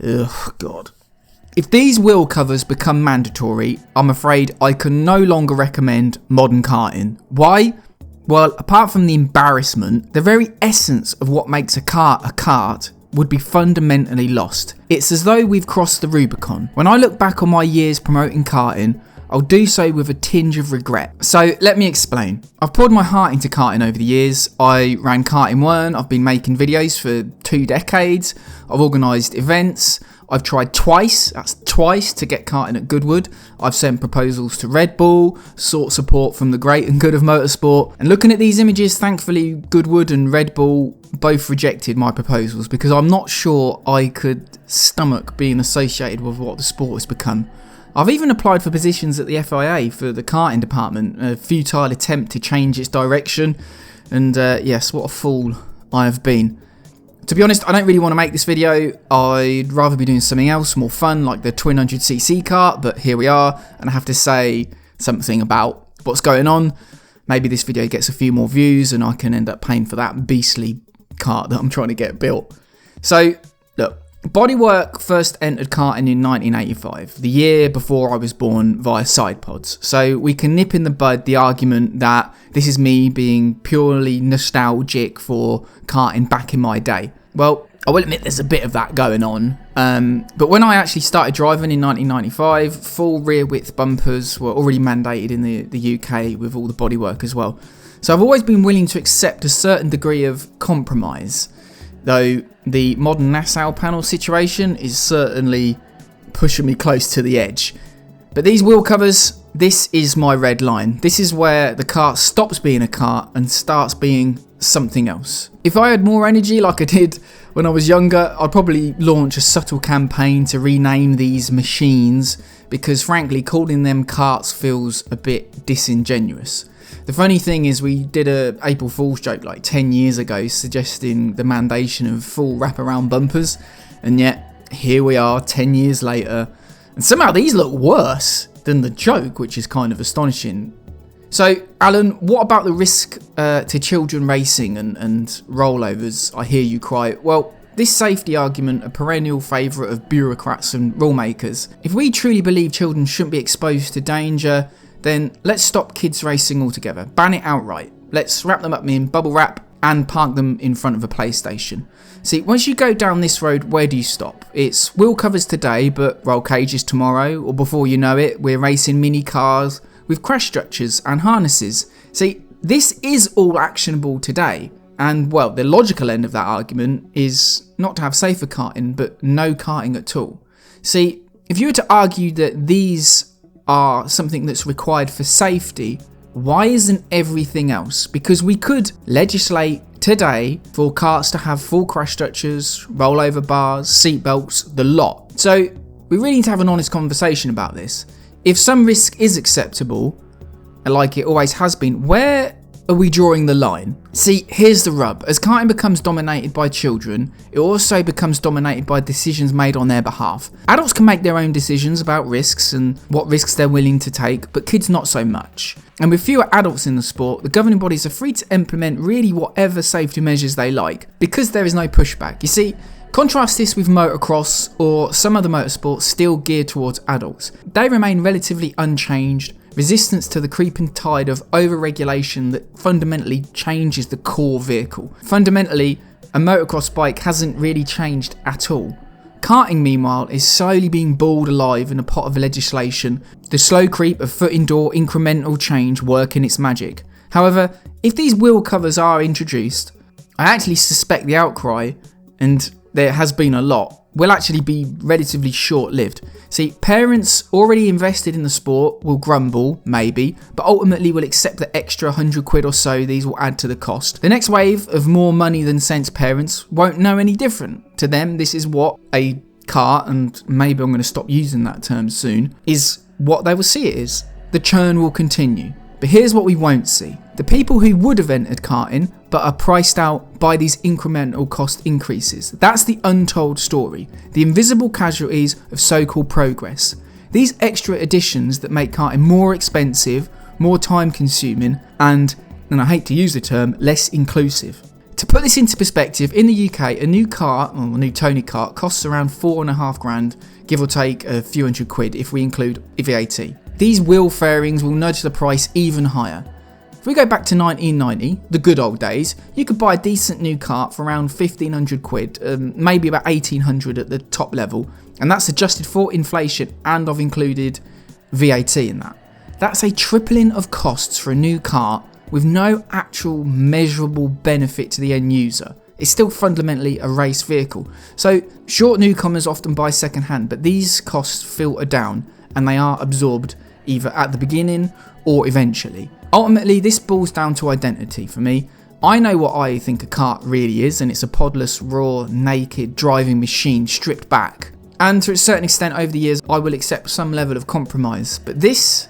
Ugh, God. If these wheel covers become mandatory, I'm afraid I can no longer recommend modern karting. Why? Well, apart from the embarrassment, the very essence of what makes a kart would be fundamentally lost. It's as though we've crossed the Rubicon. When I look back on my years promoting karting, I'll do so with a tinge of regret. So let me explain. I've poured my heart into karting over the years. I ran Karting 1, I've been making videos for 2 decades, I've organised events, I've tried twice to get karting at Goodwood. I've sent proposals to Red Bull, sought support from the great and good of motorsport. And looking at these images, thankfully Goodwood and Red Bull both rejected my proposals because I'm not sure I could stomach being associated with what the sport has become. I've even applied for positions at the FIA for the karting department, a futile attempt to change its direction. And yes, what a fool I have been. To be honest, I don't really want to make this video. I'd rather be doing something else, more fun, like the twin 100cc kart, but here we are, and I have to say something about what's going on. Maybe this video gets a few more views and I can end up paying for that beastly kart that I'm trying to get built. So, look, bodywork first entered karting in 1985, the year before I was born, via side pods. So we can nip in the bud the argument that this is me being purely nostalgic for karting back in my day. Well, I will admit there's a bit of that going on, but when I actually started driving in 1995, full rear width bumpers were already mandated in the UK with all the bodywork as well. So I've always been willing to accept a certain degree of compromise, though the modern Nassau panel situation is certainly pushing me close to the edge. But these wheel covers, this is my red line. This is where the kart stops being a kart and starts being something else. If I had more energy like I did when I was younger, I'd probably launch a subtle campaign to rename these machines, because frankly calling them karts feels a bit disingenuous. The funny thing is we did a April Fool's joke like 10 years ago suggesting the mandation of full wraparound bumpers, and yet here we are 10 years later and somehow these look worse than the joke, which is kind of astonishing. So Alan, what about the risk to children racing and rollovers, I hear you cry? Well, this safety argument, a perennial favourite of bureaucrats and rule makers. If we truly believe children shouldn't be exposed to danger, then let's stop kids racing altogether. Ban it outright. Let's wrap them up in bubble wrap and park them in front of a PlayStation. See, once you go down this road, where do you stop? It's wheel covers today, but roll cages tomorrow, or before you know it, we're racing mini cars with crash structures and harnesses. See, this is all actionable today. And, well, the logical end of that argument is not to have safer karting, but no karting at all. See, if you were to argue that these are something that's required for safety, why isn't everything else? Because we could legislate today for karts to have full crash structures, rollover bars, seat belts, the lot. So we really need to have an honest conversation about this. If some risk is acceptable, like it always has been, where are we drawing the line? See, here's the rub. As karting becomes dominated by children, it also becomes dominated by decisions made on their behalf. Adults can make their own decisions about risks and what risks they're willing to take, but kids not so much. And with fewer adults in the sport, the governing bodies are free to implement really whatever safety measures they like, because there is no pushback. You see, contrast this with motocross or some other motorsports still geared towards adults. They remain relatively unchanged, resistance to the creeping tide of over-regulation that fundamentally changes the core vehicle. Fundamentally, a motocross bike hasn't really changed at all. Karting, meanwhile, is slowly being boiled alive in a pot of legislation, the slow creep of foot-indoor incremental change working its magic. However, if these wheel covers are introduced, I actually suspect the outcry, and there has been a lot, will actually be relatively short-lived. See, parents already invested in the sport will grumble, maybe, but ultimately will accept the extra £100 or so these will add to the cost. The next wave of more money than sense parents won't know any different. To them, this is what a kart, and maybe I'm going to stop using that term soon, is what they will see it is. The churn will continue. But here's what we won't see. The people who would have entered karting but are priced out by these incremental cost increases. That's the untold story. The invisible casualties of so-called progress. These extra additions that make karting more expensive, more time consuming and I hate to use the term, less inclusive. To put this into perspective, in the UK, a new kart, or a new Tony kart, costs around $4,500, give or take a few £100 if we include VAT. These wheel fairings will nudge the price even higher. If we go back to 1990, the good old days, you could buy a decent new kart for around £1,500, maybe about £1,800 at the top level, and that's adjusted for inflation, and I've included VAT in that. That's a tripling of costs for a new kart with no actual measurable benefit to the end user. It's still fundamentally a race vehicle. So short newcomers often buy second hand, but these costs filter down and they are absorbed either at the beginning or eventually. Ultimately, this boils down to identity for me. I know what I think a kart really is, and it's a podless, raw, naked driving machine stripped back. And to a certain extent over the years, I will accept some level of compromise. But this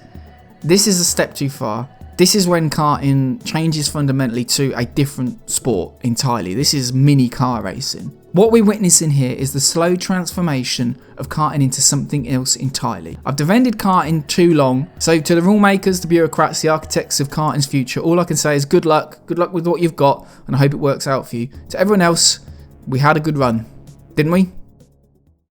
is a step too far. This is when karting changes fundamentally to a different sport entirely. This is mini car racing. What we're witnessing here is the slow transformation of karting into something else entirely. I've defended karting too long, so to the rule makers, the bureaucrats, the architects of karting's future, all I can say is good luck with what you've got, and I hope it works out for you. To everyone else, we had a good run, didn't we?